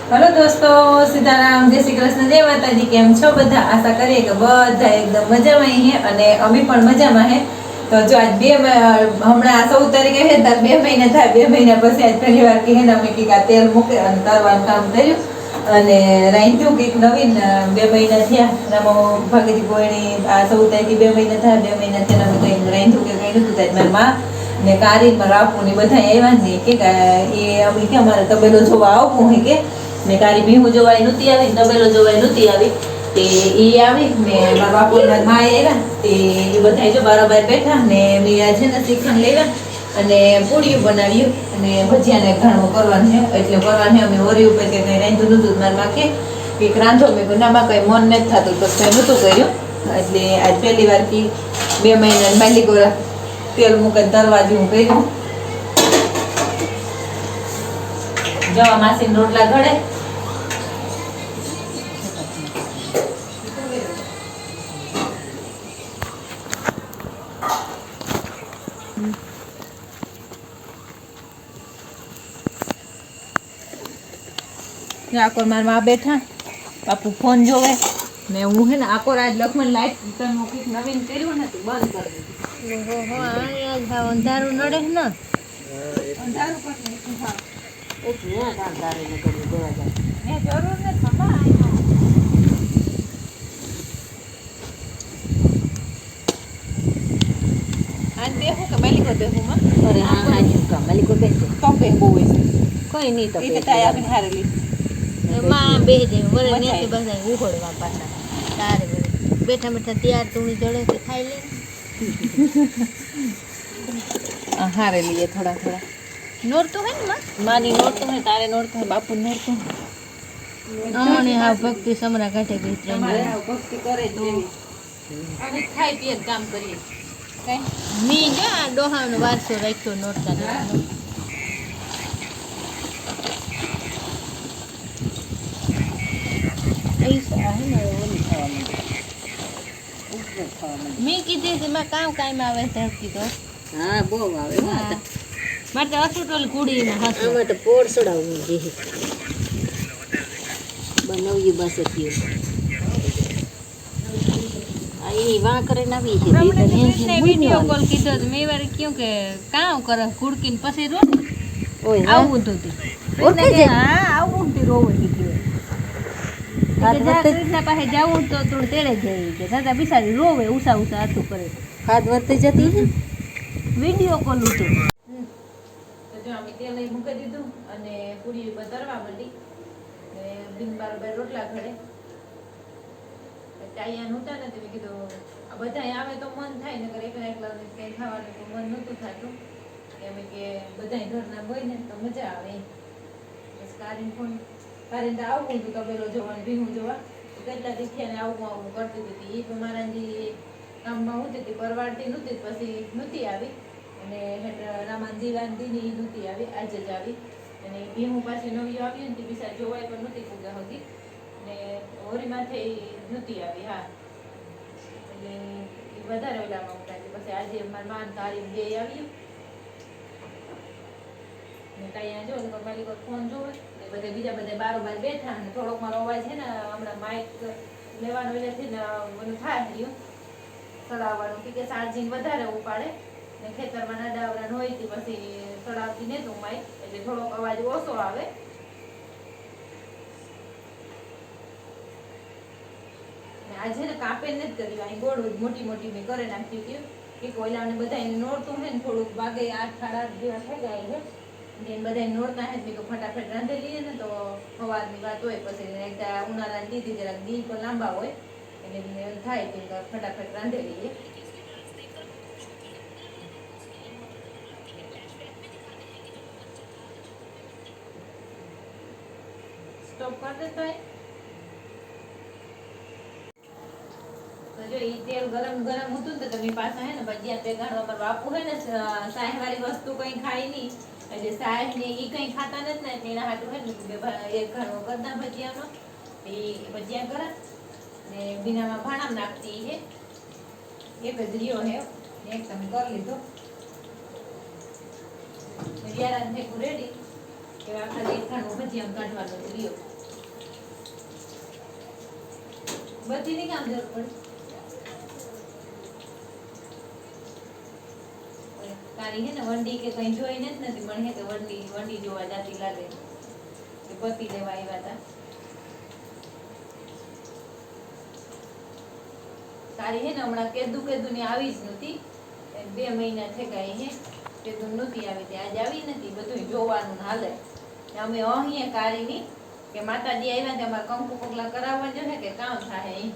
Hello दोस्तों, सीताराम, जय श्री कृष्ण, जय माताजी। केम छो બધા? આશા કરીએ કે બધા એકદમ મજામાં હે અને અમે પણ મજામાં હે। તો જો આજ હમણાં 14 તારીખે હે તો 2 મહિના થાય। 2 મહિના પછી આજ પહેલી વાર કે હે ને અમે કીધા તેલ મૂકે અને તરવાનું કામ કર્યું અને રાંધ્યું કંઈક નવીન। 2 મહિના થયા રામો ભાગીજી ગોયણી આ 14 તારીખે 2 મહિના થયા। 2 મહિના થયા અમે કંઈ રાંધ્યું કે કંઈ નહોતું થાય। મારી માં ને કારીન રાપુ ને બધા આવ્યા ને કે એ અમે કે અમારે તબેલો જોવા આવવું હે કે ને કારી ભીહું જોવાય નહોતી આવી, તબેલો જોવાય નહોતી આવી તે એ આવી ને મારા બાપુ ને મારી માં આવ્યા તે એ બધા જો બારોબાર બેઠા ને મેં છે ને શ્રીખંડ લેવા અને પૂરીયું બનાવ્યું અને ભજીયાને ઘણું કરવાનું છે એટલે કરવાનું અમે ઓરી ઉપર કે કંઈ રાંધ્યું નહોતું મારી માં કે કંઈક રાંધો મેં નામાં કંઈ મન નથી થતું તો કંઈ નહોતું કર્યું એટલે આજ પહેલી વાર કે 2 મહિના માલિકો તેલ મૂકીને તરવા જેવું કર્યું। જવા માસીને રોટલા ઘડે આકોર મારા માં બેઠા બાપુ ફોન જોવે ને હું હે ને આકોર આજ લખમણ લાઈટ તમે કંઈક નવીન કર્યું ને તો બંધ કરી દીધું। ઓહો આ અંધારું નડે ને અંધારું પણ હા એટલે અંધારું ને કરી દેવા જાય ને જરૂર ને ખબર આજ દેખું કે માલિકો દેખું માં અરે હા હા કા માલિકો બેસે તો બે બહુ છે કોઈ નહીં તો એ તાય આપી હારેલી માં બે દે વરે નેથી બધા ઉખોડવા પાછા તારે બેઠા બેઠા તૈયાર તુણી જોડે કે ખાઈ લે હારેલી એ થોડા થોડા નોરતું હે ને માની નોરતું હે તારે નોરતું હે બાપુ નોરતું અમને હા ભક્તિ સમરા કાઢે ગઈ તમારે ભક્તિ કરે જ લેવી અમે ખાઈ પીએ કામ કરીએ કઈ મી જા ડોહાનો વારસો રાખ્યો નોરતા મેં કીધી કે માં કામ આવે ધરતી તો હા બહુ આવે માટે અસુટોલ કુડીમાં હશે આમાં તો પોર ચડાવવું જોઈએ બનાવીએ બસ થયું આ એની વાં કરીને આવી છે વિડીયો કોલ કીધો તો મેં વાર ક્યું કે કામ કરે કુડકીને પછી રો ઓય આવું હતું હા આવું હતી રોવું કીધું કૃષ્ણ પાસે જવું તો તું તેડે જઈ કે દાદા બિચારી રોવે ઉષા ઉષા હાથું કરે હાથ વર્તી જતી છે વિડીયો કોલ હતું તો જો અમે તેલ અહીં મૂકી દીધું અને પૂરી ઉપર તરવા માંડી ને બિન બારોબાર રોટલા ઘડે ચાયા નહોતા ને તો મેં કીધું આ બધા આવે તો મન થાય ને એકલા એકલા કંઈ ખાવાનું તો મન નહોતું થતું એમ કે બધા ઘરના હોય ને તો મજા આવે બસ કારીને ફોન કારીને તો આવવું હતું તબેલો જોવાનું ભીહું જોવા કેટલા દીખ્યાને આવું કરતી હતી એ તો મારા જે કામમાં હોતી હતી પરવાડતી નહોતી પછી નહોતી આવી અને રામાન જીવાનદીની નહોતી આવી આજે જ આવી અને ભીહું પાછી નવી આવ્યું ને તે બિચાર જોવાય પણ નહોતી પૂગા હતી ને હોરીમાંથી નહોતી આવી હા એટલે વધારે ઓલામાં ઉઠાતી પછી આજે મારા માન તારી બે આવ્યું ને ત્યાં જો માલિકો ફોન જોવે ને બધે બીજા બધા બારોબાર બેઠા અને થોડોક મારો અવાજ છે ને હમણાં માઇક લેવાનો એટલે ને બધું થાય રહ્યું ચડાવવાનું કે ચાર્જિંગ વધારે ઉપાડે ને ખેતરમાં નાડાવડા હોય તે પછી ચડાવતી ને તું માઇક એટલે થોડોક અવાજ ઓછો આવે આજે ને કાપે નથી કર્યું અહીં ગોળ મોટી મોટી મેં કરે નાખી હતી કે કોયલાને બધા એને નોરતું હે ને થોડુંક વાગે 8-8:30 જેવા થઈ જાય છે ને બધા નોરતા હે તો ફટાફટ રાંધે લઈએ ને તો સવારની વાત હોય પછી એકદા ઉનાળાની દીધી જરાક દી પણ લાંબા હોય એટલે થાય કે ફટાફટ રાંધે લઈએ સ્ટોપ કરી દેતો હોય જો ઈ તેલ ગરમ હતું તો તમે પાછા હે ને ભજીયા તે ગાણવા પર બાપુ હે ને સાહેબ વાળી વસ્તુ કઈ ખાઈ નહીં એટલે સાહેબ ને ઈ કઈ ખાતા નથી ને તેના હાટુ હે ને એક ઘણો ગદા ભજીયાનો એ ભજીયા કરે ને બિનામાં ભાણામ નાખતી હે એક જ રહ્યો હે એક તમે કરી લીધો વિયારાન ભેગું રેડી કે આખા એક ઘણો ભજીયા કાઢવાનો રહ્યો બધી ની કામ જરૂર પડે તારી હે ને વંડી કે કઈ જોઈ નથી પણ હે કે વંડી જોવા જાતી લાગે એ પતિ લેવા આવ્યા હતા તારી હે ને હમણાં કેદુ ની આવી જ નતી 2 મહિના થઈ ગયા હે કેદુ નતી આવી તે આજ આવી નથી બધું જોવાનું હાલે અમે અહીં કારી ની કે માતાજી આવ્યા તે અમારે કંકુ પગલા કરાવવા જો ને કે કામ થાય અહીં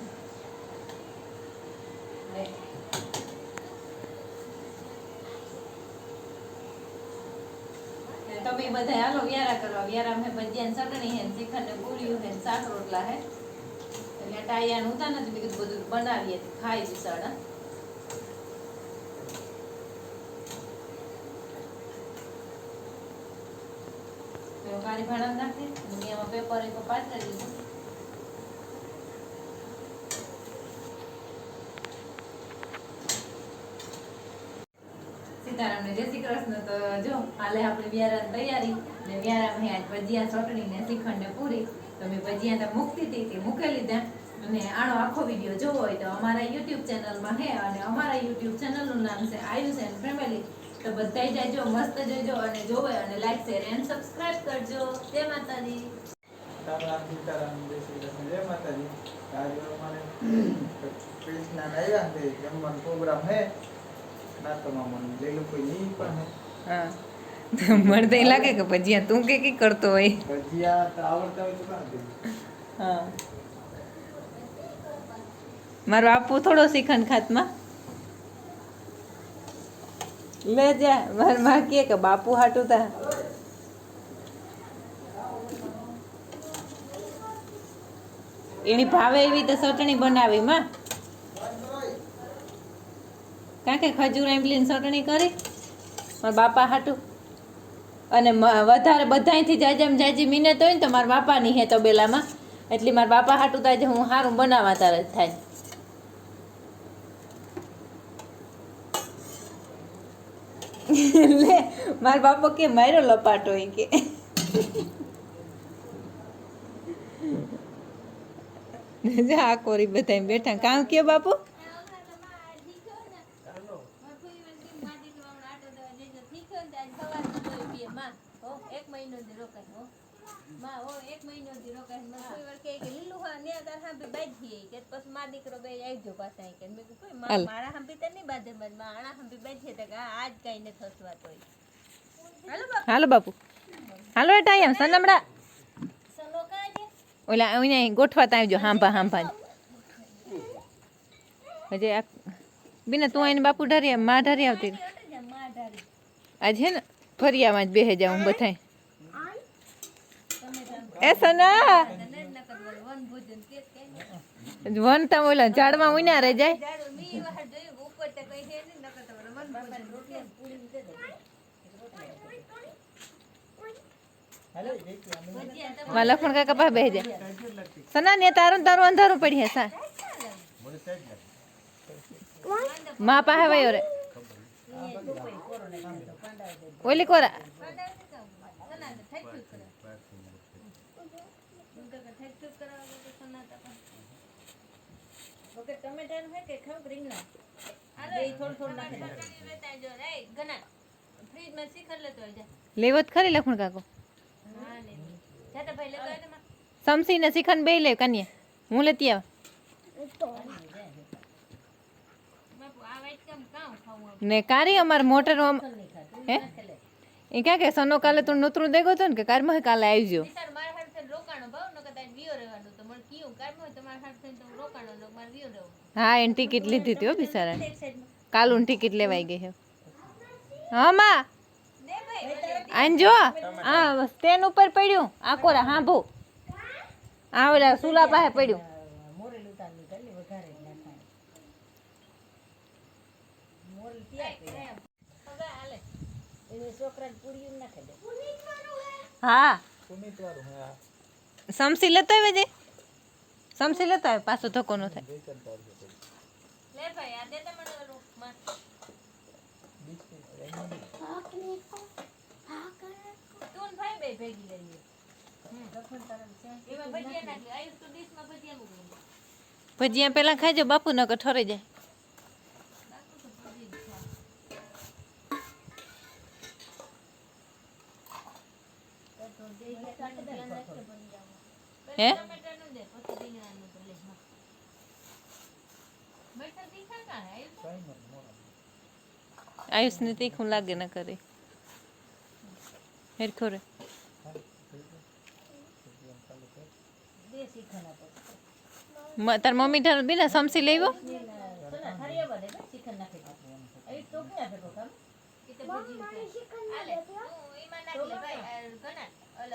તમે બધા હાલો વ્યારા કરવા વ્યારા મેં ભજીયા ચટણી હે શ્રીખંડ ને પૂરીયું હે શાક રોટલા હે એટલે ટાયા નહોતા નથી મેં કીધું બધું બનાવીએ ખાઈ બિસાડા કાળી ભાણા નાખે એમાં પેપર એક પાથરી દીધું સીતારામને જય શ્રી કૃષ્ણ તો જો હાલે આપણે વ્યારાની તૈયારી ને વ્યારામાં આજ ભજીયા ચટણી ને શ્રીખંડ ને પૂરી તો મેં ભજીયા તો મૂકતી હતી તે મૂકી લીધા અને આનો આખો વિડીયો જોવો હોય તો અમારા યુટ્યુબ ચેનલમાં હે અને અમારા યુટ્યુબ ચેનલનું નામ છે આયુષ એન્ડ ફેમિલી તો બધાય જાજો મસ્ત જોજો અને જોવે અને લાઈક શેર એન્ડ સબસ્ક્રાઇબ કરજો જય માતાજી સીતારામ જય શ્રી કૃષ્ણ જય માતાજી આજે અમારે કૃષ્ણ આવ્યા છે જમવાનો પ્રોગ્રામ હે નાસ્તોમાં મને લીલું કોઈ નહીં પણ હે મને તો લાગે કે ભજીયા તું કે કરતો હોય ભજીયા તો આવડતા હોય તો કાં દે હા મારો આપવું થોડો શ્રીખંડ ખાતમાં લે જા માર માં કે બાપુ હાટું તા એની ભાવે એવી તો ચટણી બનાવી માં કાં કે ખજૂર આંબલીની ચટણી કરી મારા બાપા હાટું અને વધારે બધાયથી જાજમ જાજી મિનત હોય ને તો મારા બાપાની હે તબેલામાં એટલે મારા બાપા હાટું તો આજે હું સારું બનાવવા તારે થાય લે મારા બાપા કે માર્યો લપાટો એ કે આ કોરી બધા બેઠા કામ કે બાપુ હાલો બાપુ હાલો એ ટાઈમ સનમડા ઓલા અહીંયા ગોઠવાતા આવજો હાંભા હાંભા હજી બીના તું આઈને બાપુ ઢારી માં ઢારી આવતી આજે હે ને ફરિયામાં જ બેહે જાઉં બધાય એ સના વન તા ઓલા ઝાડમાં ઉન્યા રહી જાય માં લખણ કાકા પાસે બેહી જાય સના ને તારું તારું અંધારું પડી હે સા માં પાસે વયો રે ઓલી કોરા લેવો જ ખરી લખણ કાકો સમસી ને શિખંડ બે લે કન્યા હું લેતી આવ ને કારી અમાર મોટર હે એ ક્યાં કે સનો કાલે તું નોતરું દેગો તો ને કે કારમાં કાલે આવજો હા એને ટિકિટ લીધી હતી હો બિચારા કાલું ટિકિટ લેવાઈ ગઈ છે હા માં આન જો આ સ્ટેન્ડ ઉપર પડ્યું આ કોરા હા ભો આ ઓલા સુલા પાસે પડ્યું હા સમસી લેતો આવે જે સમસી લેતો આવે પાછો ધક્કો ન થાય લે ભાઈ આ દે તે મને રૂપમાં તું ભાઈ બે ભેગી લઈએ એમાં ભજીયા નાખી આયુષ તો ડીશમાં ભજીયા મૂકી ભજીયા પેલા ખાઈજો બાપુ નકર ઠરી જાય. હે આયુષને તીખું લાગે ન કરે હેરખો રે તાર મમ્મી ઠાર બીના સમસી લેવો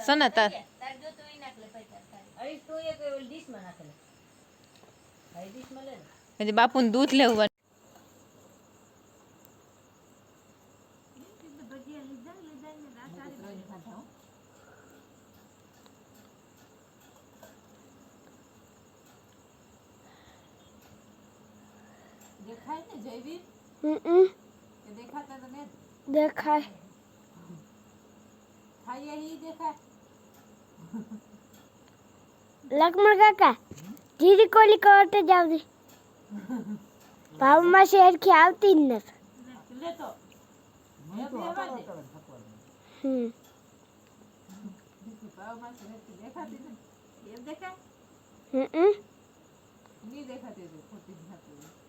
સના તાર હજી બાપુને દૂધ લેવું દેખાય ને જયવીર દેખાતા તો ને દેખાય ખાઈએ ઈ દેખાય લક્ષ્મણ કાકા જીરી કોલી કરતે જાવતી ભાવમાં શેરખી આવતી જ નથી લેતો દેખાતી ને એમ દેખાય હમ નહીં દેખાતી ખોટી